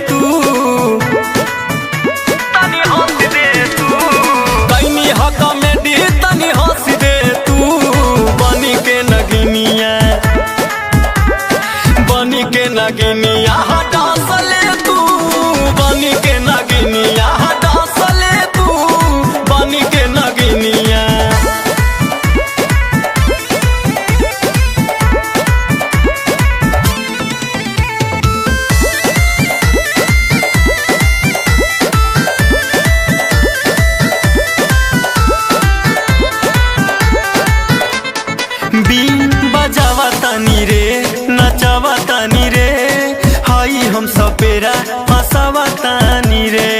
तू, तनी हंस दे तू। कैनी ह कॉमेडी तनी हंस दे तू। बनी के नगिनिया, बनी के नगिनिया डांस ले तू। बनी के नगिनिया डांस ले तू। बनी के नगिनिया बीन बजावा तानी रे, नचावा तानी रे। हाई हम सपेरा हंसावा तानी रे।